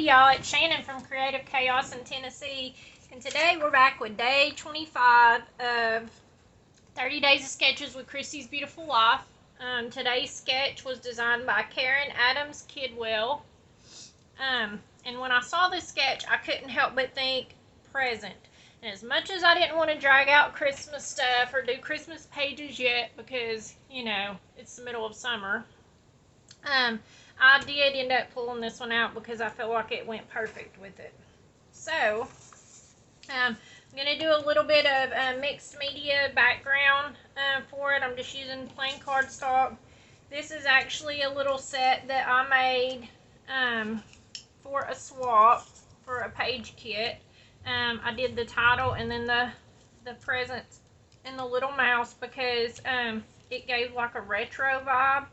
y'all, it's Shannon from Creative Chaos in Tennessee, and today we're back with day 25 of 30 Days of Sketches with Christy's Beautiful Life. Today's sketch was designed by Karen Adams Kidwell, and when I saw this sketch, I couldn't help but think present. And as much as I didn't want to drag out Christmas stuff or do Christmas pages yet because, you know, it's the middle of summer, I did end up pulling this one out because I felt like it went perfect with it. So, I'm going to do a little bit of mixed media background for it. I'm just using plain cardstock. This is actually a little set that I made for a swap for a page kit. I did the title and then the presents and the little mouse because it gave like a retro vibe,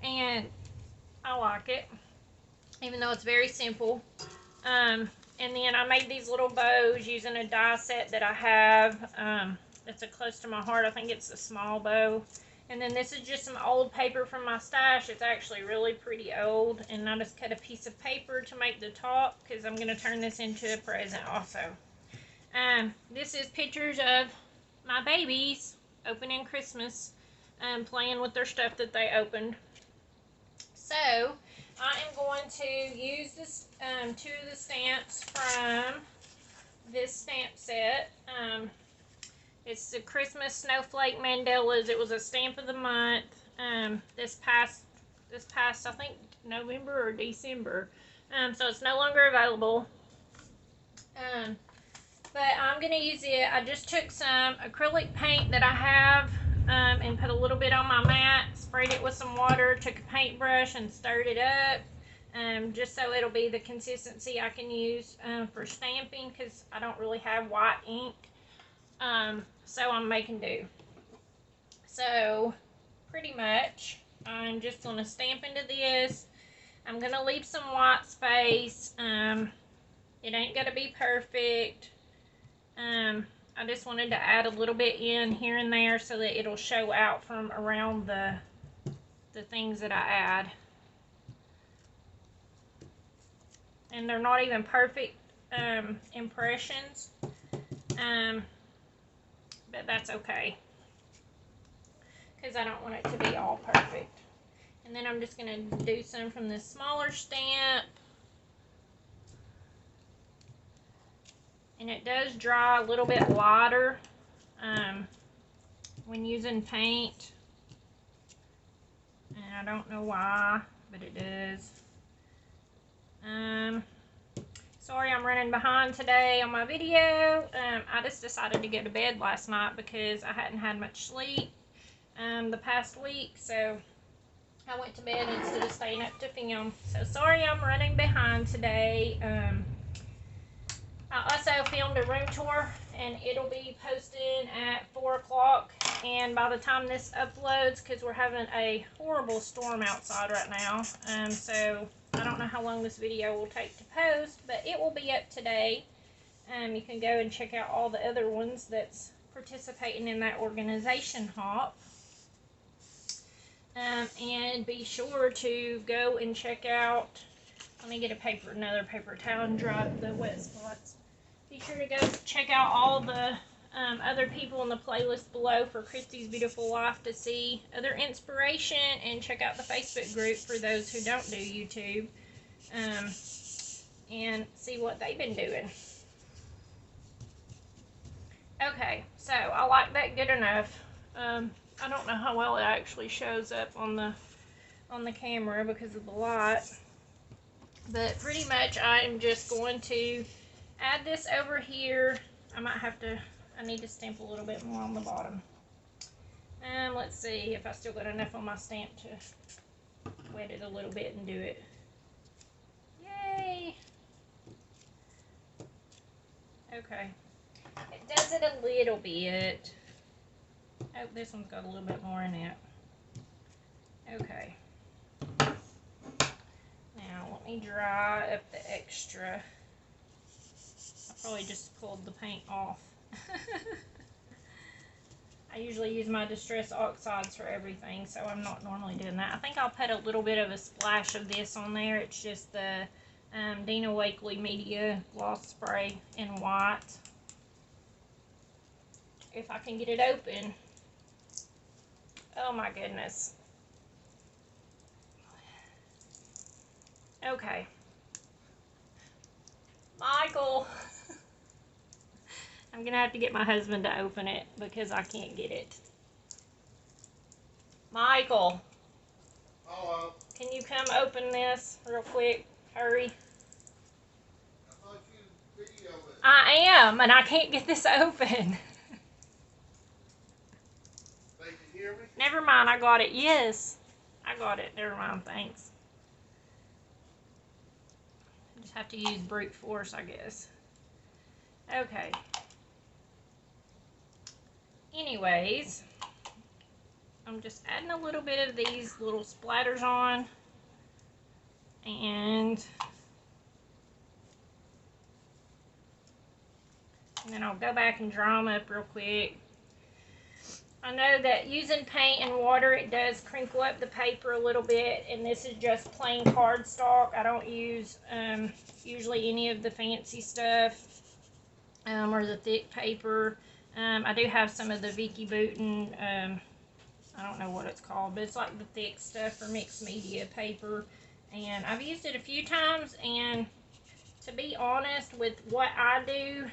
and I like it, even though it's very simple. And then I made these little bows using a die set that I have. That's a close to my heart. I think it's a small bow. And then this is just some old paper from my stash. It's actually really pretty old. And I just cut a piece of paper to make the top because I'm going to turn this into a present also. This is pictures of my babies opening Christmas and playing with their stuff that they opened. So, I am going to use this, two of the stamps from this stamp set. It's the Christmas Snowflake Mandalas. It was a stamp of the month this past I think November or December. So it's no longer available. But I'm going to use it. I just took some acrylic paint that I have and put a little bit on my mat, sprayed it with some water, took a paintbrush and stirred it up just so it'll be the consistency I can use for stamping because I don't really have white ink. So I'm making do. So pretty much I'm just going to stamp into this. I'm going to leave some white space. It ain't going to be perfect. I just wanted to add a little bit in here and there so that it'll show out from around the things that I add. And they're not even perfect impressions, but that's okay because I don't want it to be all perfect. And then I'm just going to do some from this smaller stamp. And it does dry a little bit lighter when using paint. And I don't know why, but it does. Sorry I'm running behind today on my video. I just decided to go to bed last night because I hadn't had much sleep the past week. So I went to bed instead of staying up to film. So sorry I'm running behind today. I also filmed a room tour and it'll be posted at 4 o'clock, and by the time this uploads, because we're having a horrible storm outside right now, so I don't know how long this video will take to post, but it will be up today. You can go and check out all the other ones that's participating in that organization hop. And be sure to go and check out, let me get another paper towel and dry up the wet spots. Be sure to go check out all the other people in the playlist below for Christy's Beautiful Life to see other inspiration, and check out the Facebook group for those who don't do YouTube and see what they've been doing. Okay, so I like that good enough. I don't know how well it actually shows up on the camera because of the light, but pretty much I am just going to add this over here. I need to stamp a little bit more on the bottom. Let's see if I still got enough on my stamp to wet it a little bit and do it. Yay! Okay. It does it a little bit. Oh, this one's got a little bit more in it. Okay. Now, let me dry up the extra. I probably just pulled the paint off. I usually use my Distress Oxides for everything, so I'm not normally doing that. I think I'll put a little bit of a splash of this on there. It's just the Dina Wakley Media Gloss Spray in white. If I can get it open. Oh my goodness. Okay. Michael. I'm going to have to get my husband to open it because I can't get it. Michael. Hello. Can you come open this real quick? Hurry. I thought you videoed it. I am, and I can't get this open. They can hear me? Never mind, I got it. Yes. I got it. Never mind, thanks. I just have to use brute force, I guess. Okay. Anyways, I'm just adding a little bit of these little splatters on. And then I'll go back and dry them up real quick. I know that using paint and water, it does crinkle up the paper a little bit, and this is just plain cardstock. I don't use usually any of the fancy stuff or the thick paper. I do have some of the Vicky Bouton, I don't know what it's called, but it's like the thick stuff for mixed media paper. And I've used it a few times, and to be honest with what I do,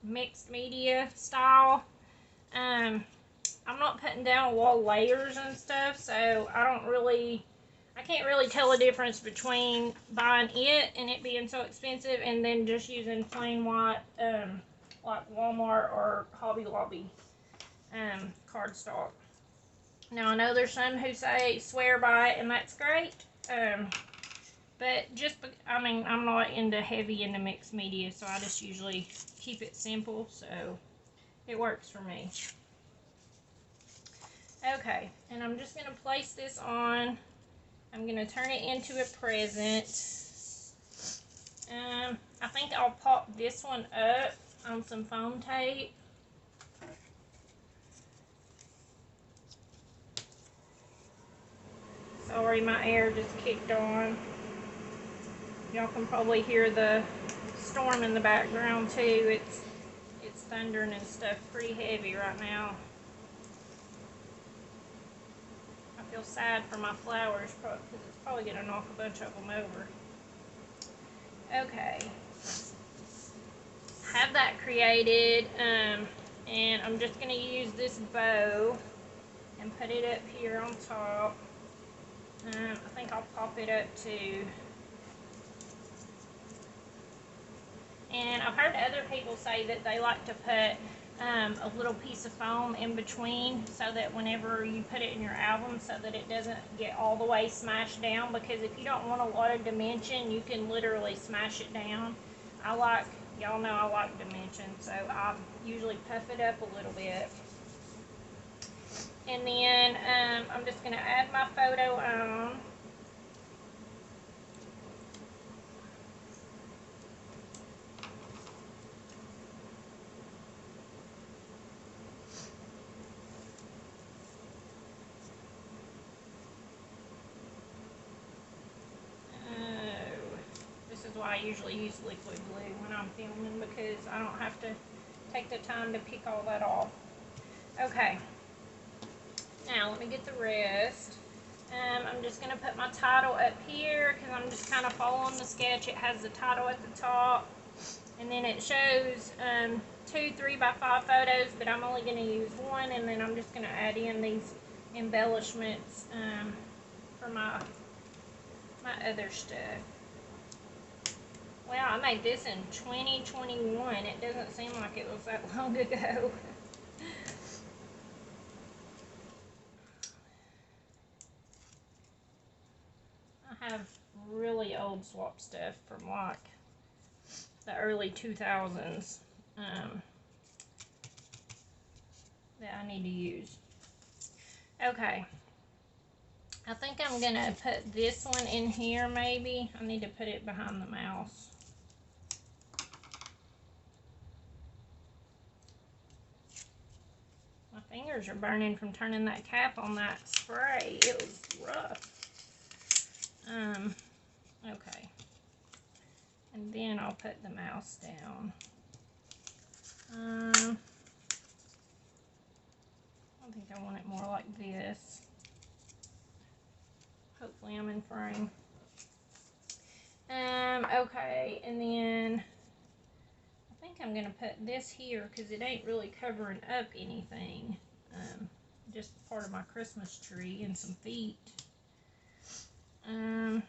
mixed media style, I'm not putting down wall layers and stuff, so I can't really tell the difference between buying it and it being so expensive and then just using plain white, like Walmart or Hobby Lobby cardstock. Now, I know there's some who swear by it, and that's great, but I'm not into mixed media, so I just usually keep it simple, so it works for me. Okay, and I'm just going to place this on. I'm going to turn it into a present. I think I'll pop this one up on some foam tape. Sorry, my air just kicked on. Y'all can probably hear the storm in the background too. It's thundering and stuff pretty heavy right now. I feel sad for my flowers because it's probably going to knock a bunch of them over. Okay. Have that created, and I'm just going to use this bow and put it up here on top. I think I'll pop it up too. And I've heard other people say that they like to put a little piece of foam in between so that whenever you put it in your album so that it doesn't get all the way smashed down, because if you don't want a lot of dimension, you can literally smash it down. Y'all know I like dimension, so I usually puff it up a little bit. And then I'm just going to add my photo on. This is why I usually use liquid glue when I'm filming, because I don't have to take the time to pick all that off. Okay. Now, let me get the rest. I'm just going to put my title up here because I'm just kind of following the sketch. It has the title at the top, and then it shows 2 3x5 photos, but I'm only going to use one, and then I'm just going to add in these embellishments for my other stuff. Wow, I made this in 2021. It doesn't seem like it was that long ago. I have really old swap stuff from like the early 2000s that I need to use. Okay. I think I'm going to put this one in here maybe. I need to put it behind the mouse. My fingers are burning from turning that cap on that spray. It was rough. Okay. And then I'll put the mouse down. I think I want it more like this. Hopefully I'm in frame. Okay, and then I think I'm gonna put this here because it ain't really covering up anything. Just part of my Christmas tree and some feet. I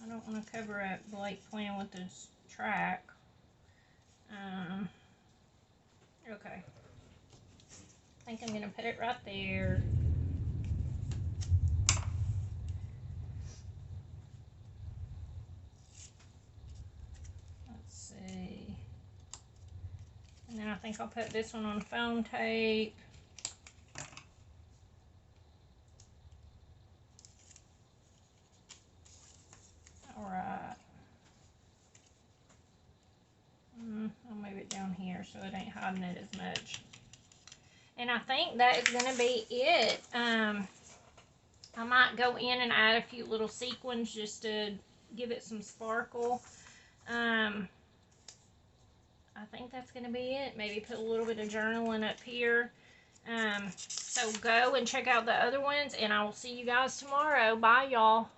don't want to cover up Blake playing with this track. Okay. I think I'm going to put it right there. Let's see. And then I think I'll put this one on foam tape. Alright. I'll move it down here so it ain't hiding it as much. And I think that is going to be it. I might go in and add a few little sequins just to give it some sparkle. I think that's going to be it. Maybe put a little bit of journaling up here. So go and check out the other ones, and I will see you guys tomorrow. Bye, y'all.